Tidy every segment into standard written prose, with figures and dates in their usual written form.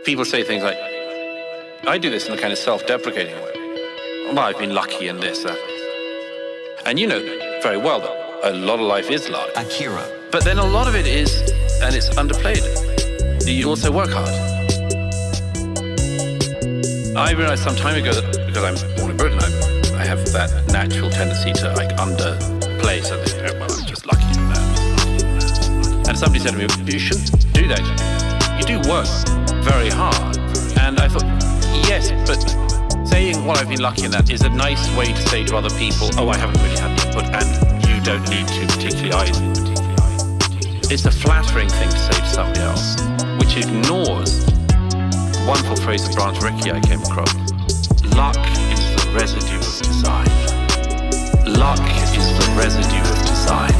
people say things like, I do this in a kind of self-deprecating way. Well, I've been lucky in this, that. And you know very well that a lot of life is luck. Akira. But then a lot of it is, and it's underplayed, you also work hard. I realized some time ago that because I'm born in Britain, I have that natural tendency to like underplay something. Well, I'm just lucky in that. And somebody said to me, you shouldn't do that. You do work very hard. And I thought, yes, but saying, well, I've been lucky in that is a nice way to say to other people, oh, I haven't really had the input, and you don't need to, particularly I. It's a flattering thing to say to somebody else, which ignores a wonderful phrase of Branch Rickey I came across. Luck is the residue of design. Luck is the residue of design.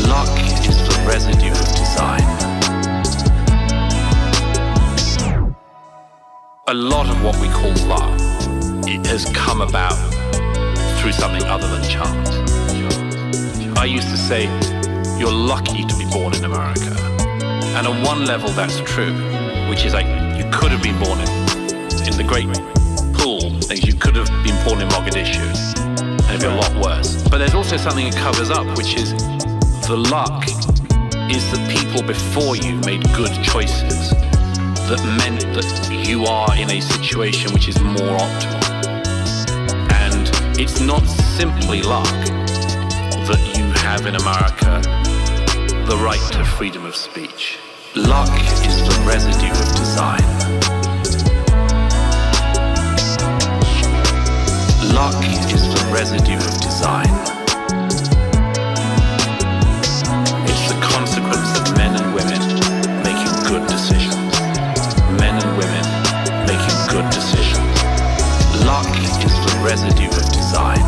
Luck is the residue of design. A lot of what we call luck, it has come about through something other than chance. I used to say, you're lucky to be born in America. And on one level that's true, which is like, you could have been born in the great pool, and you could have been born in Mogadishu, and it'd be a lot worse. But there's also something it covers up, which is the luck is that people before you made good choices that meant that you are in a situation which is more optimal. And it's not simply luck that you have in America the right to freedom of speech. Luck is the residue of design. Luck is the residue of design. It's the consequence of men and women making good decisions. Men and women making good decisions. Luck is the residue of design.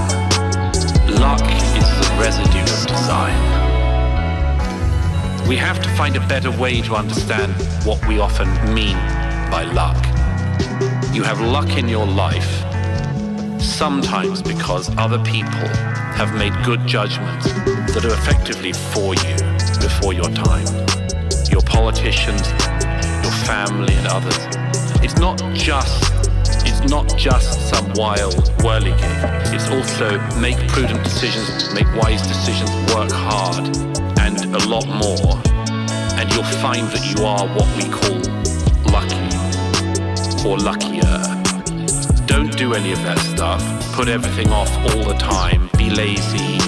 Luck is the residue of design. We have to find a better way to understand what we often mean by luck. You have luck in your life, sometimes because other people have made good judgments that are effectively for you before your time. Your politicians, your family and others. It's not just some wild whirligig. It's also make prudent decisions, make wise decisions, work hard, and a lot more. And you'll find that you are what we call lucky or luckier. Don't do any of that stuff. Put everything off all the time. Be lazy,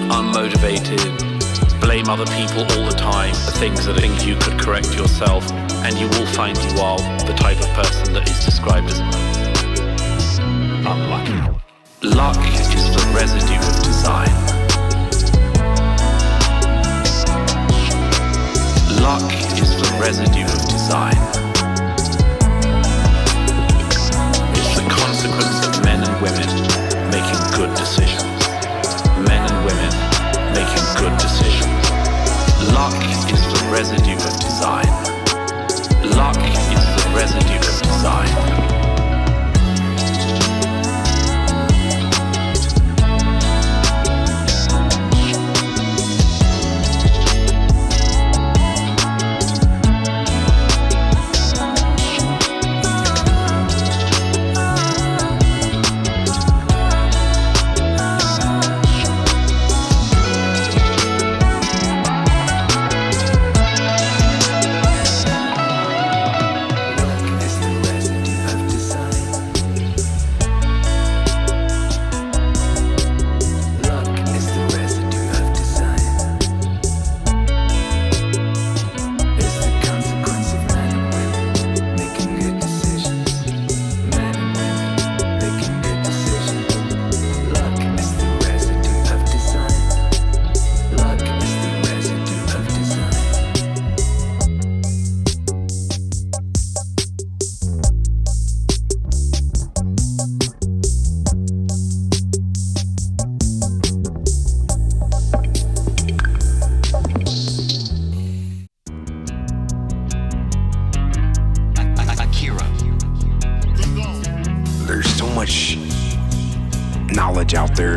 unmotivated, blame other people all the time for things you could correct yourself, and you will find you are the type of person that is described as unlucky. Luck is the residue of design. Luck is the residue of design. It's the consequence of men and women making good decisions. Men and women making good decisions. Luck is the residue of design. Luck is the residue of design.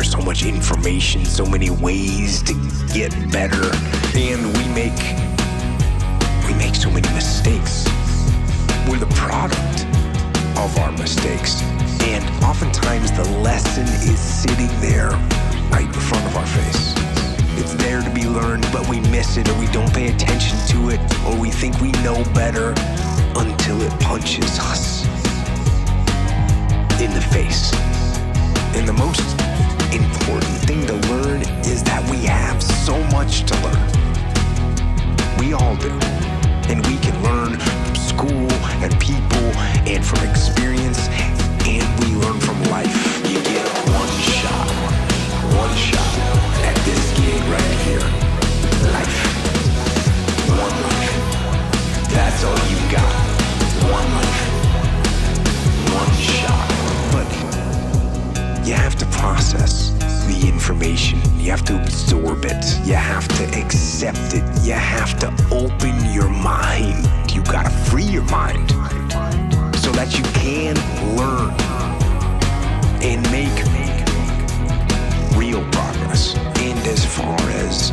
So much information, so many ways to get better, and we make make so many mistakes. We're the product of our mistakes. And oftentimes the lesson is sitting there right in front of our face. It's there to be learned, but we miss it, or we don't pay attention to it, or we think we know better until it punches us in the face. And the most important thing to learn is that we have so much to learn. We all do. And we can learn from school and people and from experience, and we learn from life. You get one shot at this gig right here. Life. One life. That's all you got. One life. One shot. But you have to process the information. You have to absorb it. You have to accept it. You have to open your mind. You gotta free your mind so that you can learn and make real progress. And as far as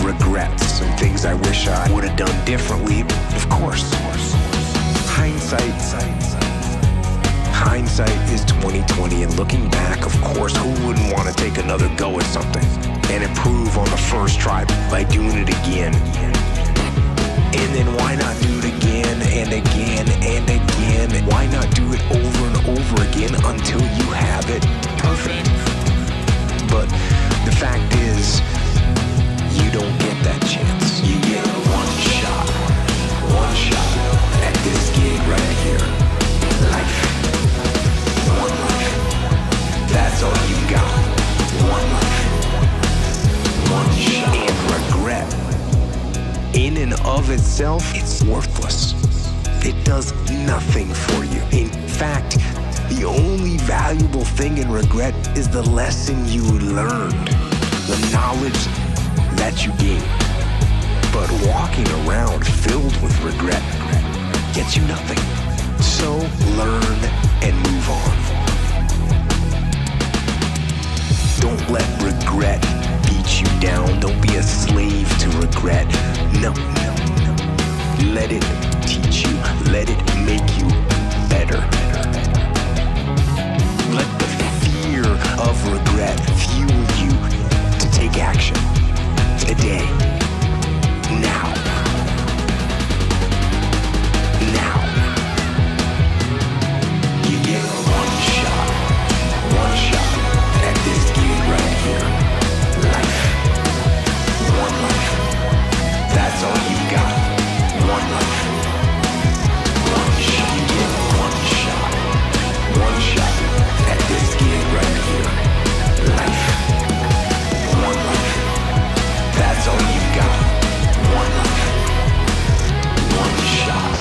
regrets and things I wish I would have done differently, of course. Hindsight is 2020, and looking back, of course, who wouldn't want to take another go at something and improve on the first try by doing it again? And then why not do it again and again and again? Why not do it over and over again until you have it perfect? But the fact is, you don't get that chance. You get one shot at this gig right here. Life. One life. That's all you got. One life. One shot. And regret, in and of itself, it's worthless. It does nothing for you. In fact, the only valuable thing in regret is the lesson you learned, the knowledge that you gained. But walking around filled with regret gets you nothing. So learn and move on. Don't let regret beat you down. Don't be a slave to regret. No. Let it teach you. Let it make you better. Let the fear of regret fuel you to take action. Today. Now. You get one shot at this gig right here. Life. One life. That's all you got. One life. One shot. You get one shot at this gig right here. Life. One life. That's all you got. One life. One shot.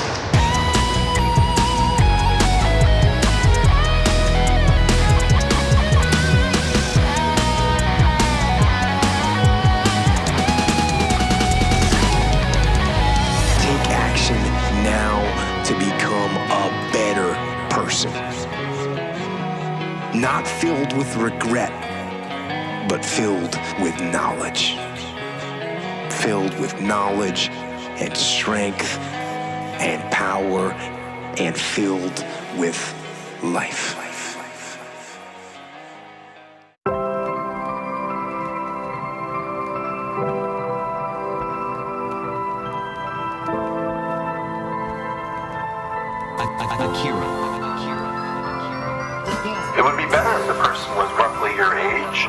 Take action now to become a better person. Not filled with regret, but filled with knowledge. Filled with knowledge and strength and power, and filled with life. It would be better if the person was roughly your age.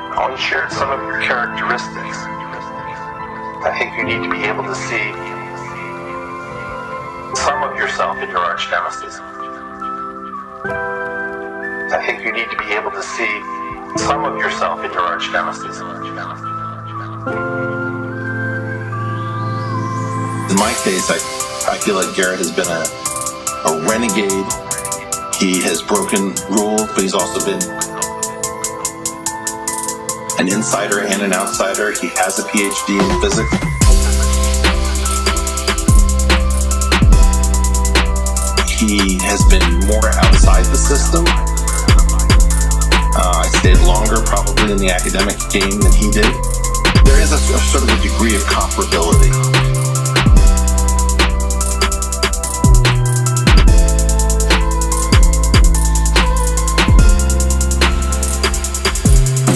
I want to share some of your characteristics. I think you need to be able to see some of yourself in your arch nemesis. I think you need to be able to see some of yourself in your arch nemesis. In my case, I feel like Garrett has been a renegade. He has broken rules, but he's also been an insider and an outsider. He has a PhD in physics. He has been more outside the system. I stayed longer probably in the academic game than he did. there is a sort of a degree of comparability.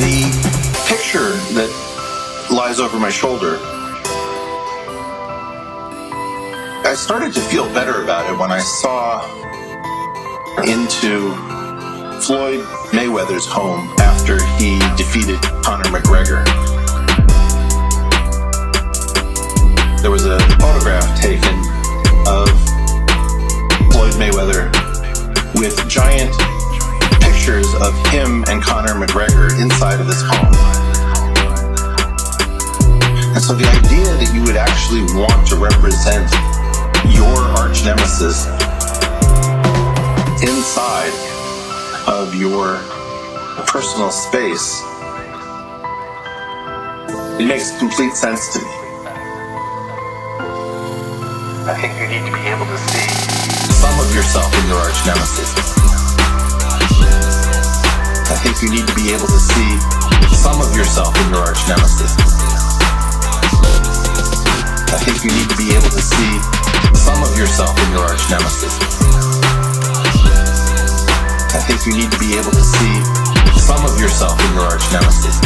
The picture that lies over my shoulder, I started to feel better about it when I saw into Floyd Mayweather's home after he defeated Conor McGregor. There was a photograph taken of Floyd Mayweather with giant pictures of him and Conor McGregor inside of his home. And so the idea that you would actually want to represent your arch nemesis inside of your personal space, it makes complete sense to me. I think you need to be able to see some of yourself in your arch nemesis. I think you need to be able to see some of yourself in your arch nemesis. I think you need to be able to see some of yourself in your arch nemesis. I think you need to be able to see some of yourself in your arch nemesis.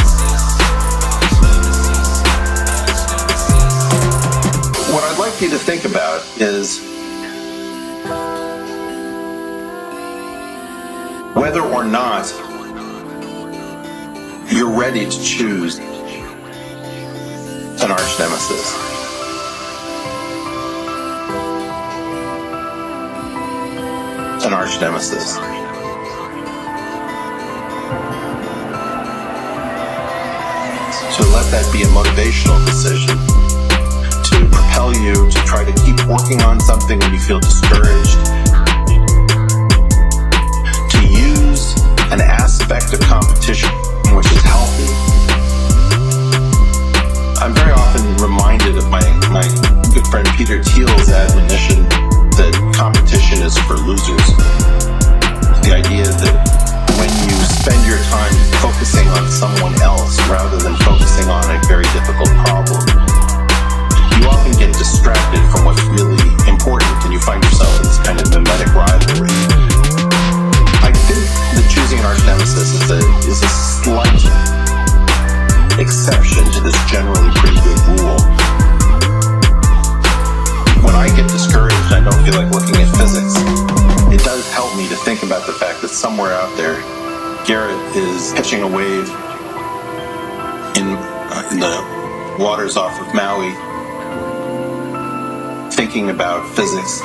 What I'd like you to think about is whether or not you're ready to choose an arch nemesis. An arch nemesis. So let that be a motivational decision to propel you to try to keep working on something when you feel discouraged, to use an aspect of competition which is healthy. I'm very often reminded of my good friend Peter Thiel's admonition that competition is for losers. The idea that when you spend your time focusing on someone else rather than focusing on a very difficult problem, you often get distracted from what's really important and you find yourself in this kind of mimetic rivalry. I think that choosing an arch nemesis is a slight exception to this generally pretty good rule. When I get discouraged and I don't feel like looking at physics, it does help me to think about the fact that somewhere out there, Garrett is pitching a wave in the waters off of Maui, thinking about physics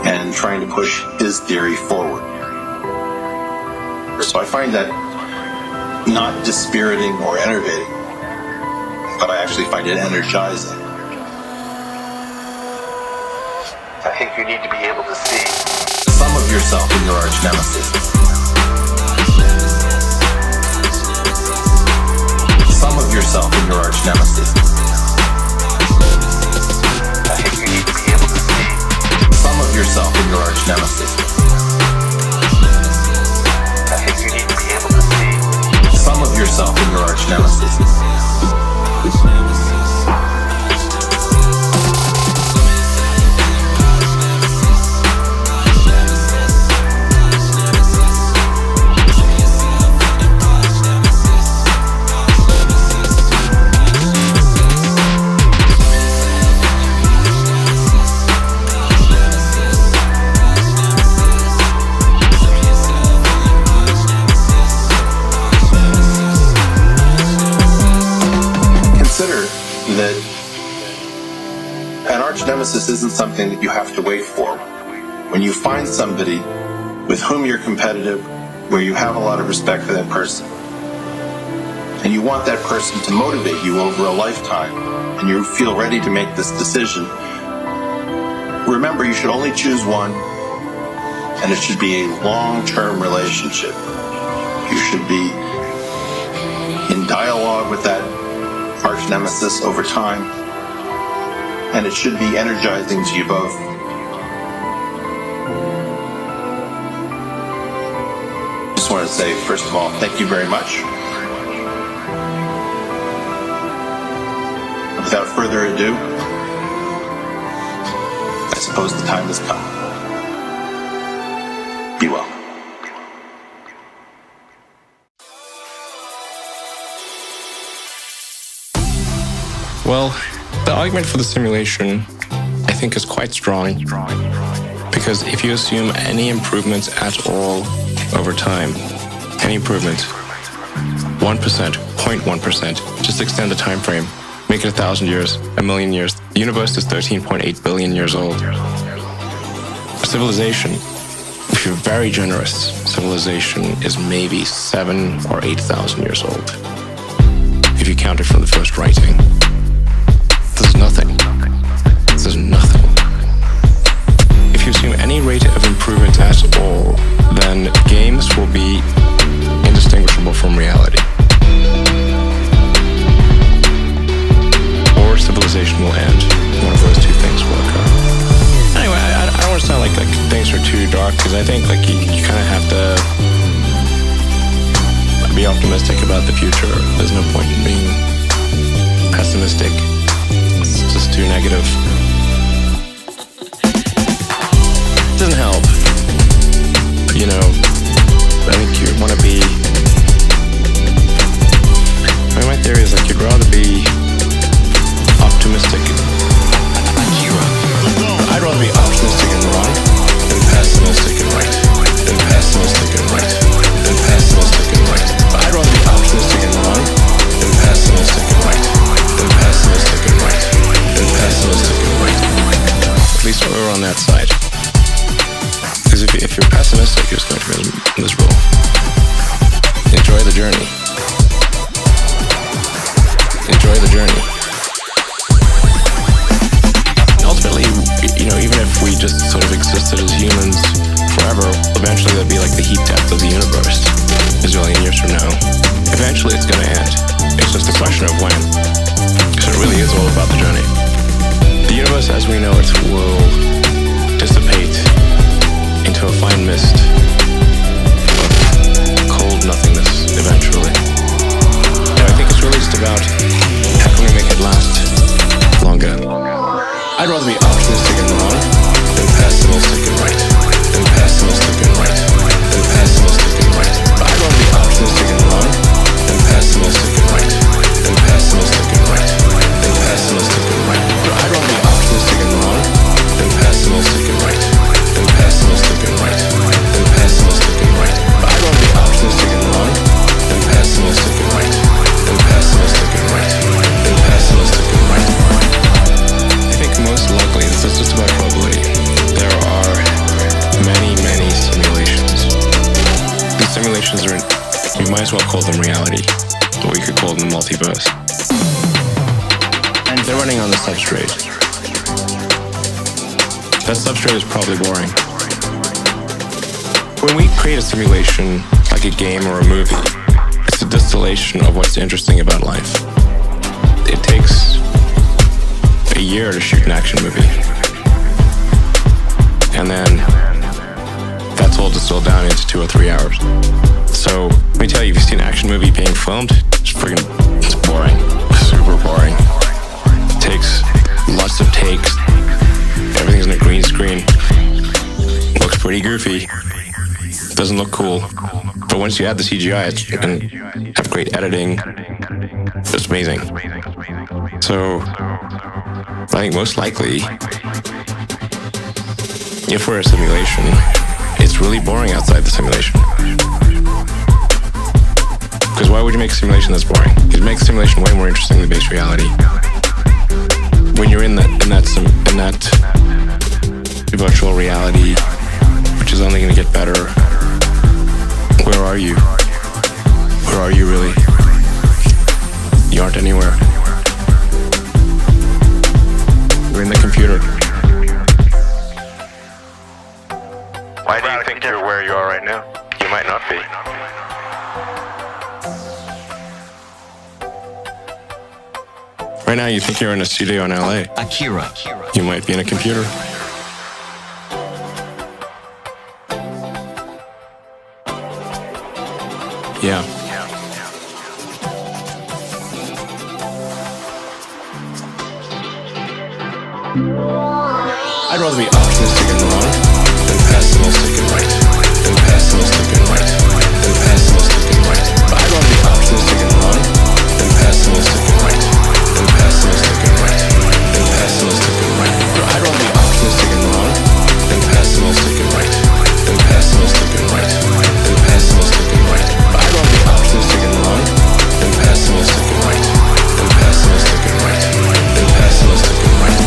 and trying to push his theory forward. So I find that not dispiriting or enervating, but I actually find it energizing. I think you need to be able to see some of yourself in your arch nemesis. Some of yourself in your arch nemesis. I think you need to be able to see some of yourself in your arch nemesis. I think you need to be able to see some of yourself in your arch nemesis. That an arch nemesis isn't something that you have to wait for. When you find somebody with whom you're competitive, where you have a lot of respect for that person, and you want that person to motivate you over a lifetime, and you feel ready to make this decision, remember you should only choose one, and it should be a long-term relationship. You should be in dialogue with that arch nemesis over time, and it should be energizing to you both. Just want to say, first of all, thank you very much. without further ado, I suppose the time has come. Be well. Well, the argument for the simulation, I think, is quite strong, because if you assume any improvements at all over time, any improvement, 1%, 0.1%, just extend the time frame, make it 1,000 years, 1,000,000 years. The universe is 13.8 billion years old. Civilization, if you're very generous, civilization is maybe 7,000 or 8,000 years old. If you count it from the first writing. This is nothing. This is nothing. If you assume any rate of improvement at all, then games will be indistinguishable from reality. Or civilization will end. One of those two things will occur. Anyway, I don't want to sound like things are too dark, because I think you kind of have to be optimistic about the future. There's no point in being pessimistic. It's just too negative. It doesn't help. You know, I think you want to be... I mean, my theory is you'd rather be optimistic. I'd rather be optimistic and wrong than pessimistic and right. Than pessimistic and right. Than pessimistic and right. But I'd rather be optimistic and wrong than pessimistic and right. Than pessimistic and right. Than pessimistic and right. At least we're on that side. Because if you're pessimistic, you're just going to be miserable. Enjoy the journey. Enjoy the journey. Ultimately, even if we just sort of existed as humans forever, eventually there'd be the heat death of the universe a zillion years from now. Eventually it's going to end. It's just a question of when. Because it really is all about the journey. The universe as we know it will dissipate into a fine mist of cold nothingness eventually. And I think it's really just about how can we make it last longer. I'd rather be optimistic and wrong than pessimistic and right. Than pessimistic and right. Than pessimistic and right. But I'd rather be optimistic and wrong than pessimistic and right. Than pessimistic and right. Than pessimistic and right. But I'd rather be optimistic and wrong than pessimistic and right. Than pessimistic and right. Than pessimistic and right. But I'd rather be optimistic and wrong than pessimistic and right. Than pessimistic and right. Than pessimistic and right. I think most likely, this is just about probability, there are many, many simulations. These simulations are, we might as well call them reality, or we could call them the multiverse. And they're running on the substrate. That substrate is probably boring. When we create a simulation, like a game or a movie, it's a distillation of what's interesting about life. It takes a year to shoot an action movie. And then that's all distilled down into 2 or 3 hours. So let me tell you, if you've seen an action movie being filmed, it's boring. Super boring. It takes lots of takes. Everything's in a green screen. Looks pretty goofy. Doesn't look cool. But once you add the CGI and have great editing, it's amazing. So I think most likely, if we're a simulation, it's really boring outside the simulation. Because why would you make a simulation that's boring? It makes a simulation way more interesting than base reality. When you're in that virtual reality, which is only going to get better, where are you? Where are you really? You aren't anywhere. You're in the computer. Why do you think you're where you are right now? You might not be. Right now you think you're in a studio in LA. Akira. You might be in a computer. Yeah. I'd rather be optimistic and wrong than pessimistic and right. Than pessimistic and right. Than pessimistic and right. But I'd rather be optimistic and wrong than pessimistic and right. Than pessimistic and right. Than pessimistic and right. I'd rather be optimistic and wrong than pessimistic and right. Than pessimistic and right. Than pessimistic and right. But I'd rather be optimistic and wrong than pessimistic and right. Than pessimistic and right. Than pessimistic and right.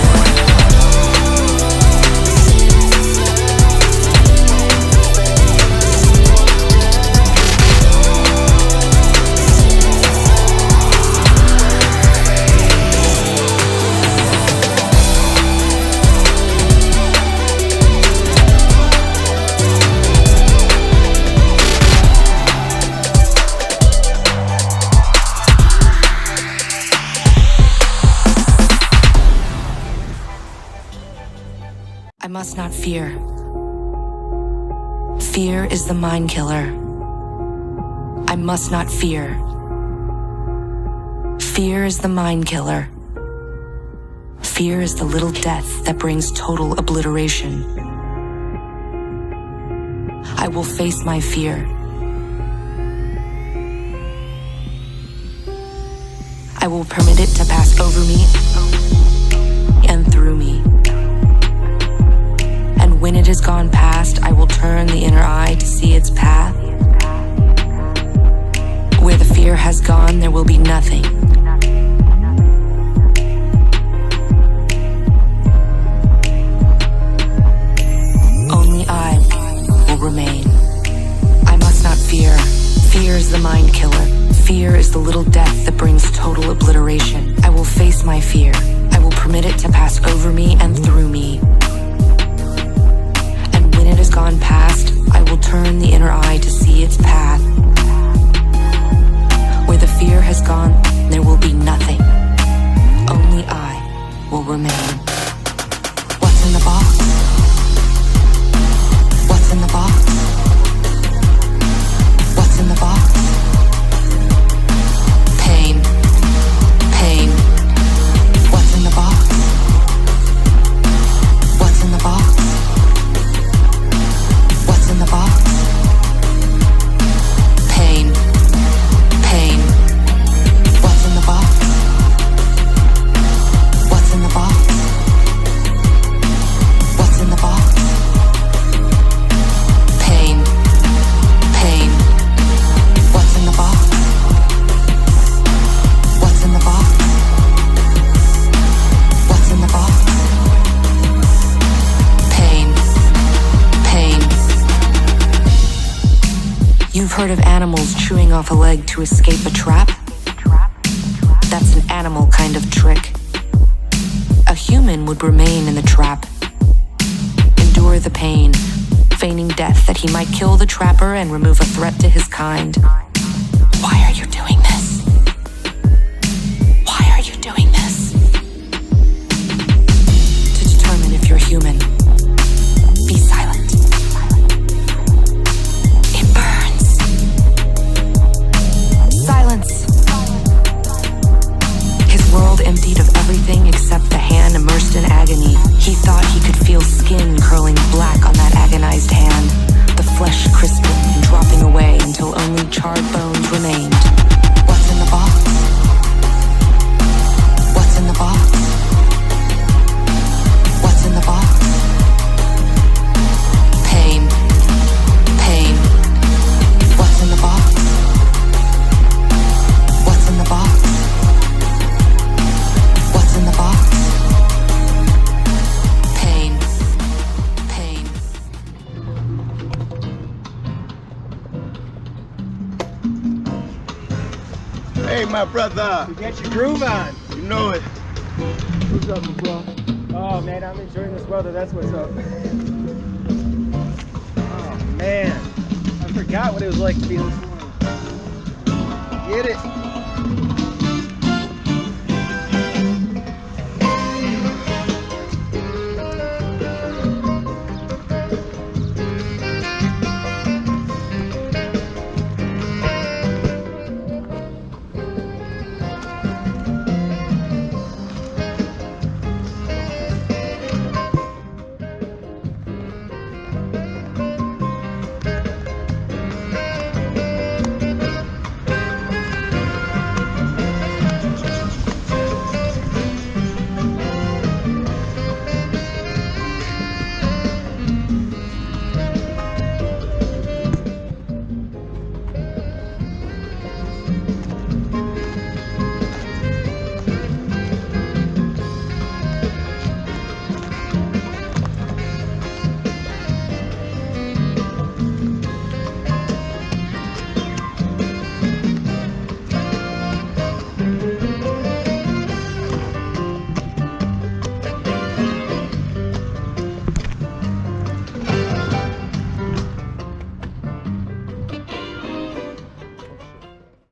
I must not fear. Fear is the mind killer. I must not fear. Fear is the mind killer. Fear is the little death that brings total obliteration. I will face my fear. I will permit it to pass over me and through me. And when it has gone past, I will turn the inner eye to see its path. Where the fear has gone, there will be nothing. Only I will remain. I must not fear. Fear is the mind killer. Fear is the little death that brings total obliteration. I will face my fear. I will permit it to pass over me and through me. And when it has gone past, I will turn the inner eye to see its path. Where the fear has gone, there will be nothing. Only I will remain. What's in the box? What's in the box? What's in the box? Pain. Pain. What's in the box? What's in the box? What's in the box? Pain. Pain. What's in the box? What's in the box? What's in the box? Pain. Pain. What's in the box? What's in the box? What's in the box? Pain. Pain. You've heard of animals chewing off a leg to escape a trap? That's an animal kind of trick. A human would remain in the trap, endure the pain, feigning death that he might kill the trapper and remove a threat to his kind. Why are you doing this? Why are you doing this? To determine if you're human, be silent. It burns. Silence. His world emptied of everything except the hand immersed in agony. He thought he could feel skin curling black on that agonized hand, the flesh crisping and dropping away until only charred bones remained. What's in the box? What's in the box? What's in the box? Pain. Pain. What's in the box? What's in the box? What's in the box? Pain. Pain. Hey, my brother. You get your groove on. You know it. What's up, bro? Oh, man, I'm enjoying this weather. That's what's up. Oh, man. I forgot what it was like to be in this morning. Get it.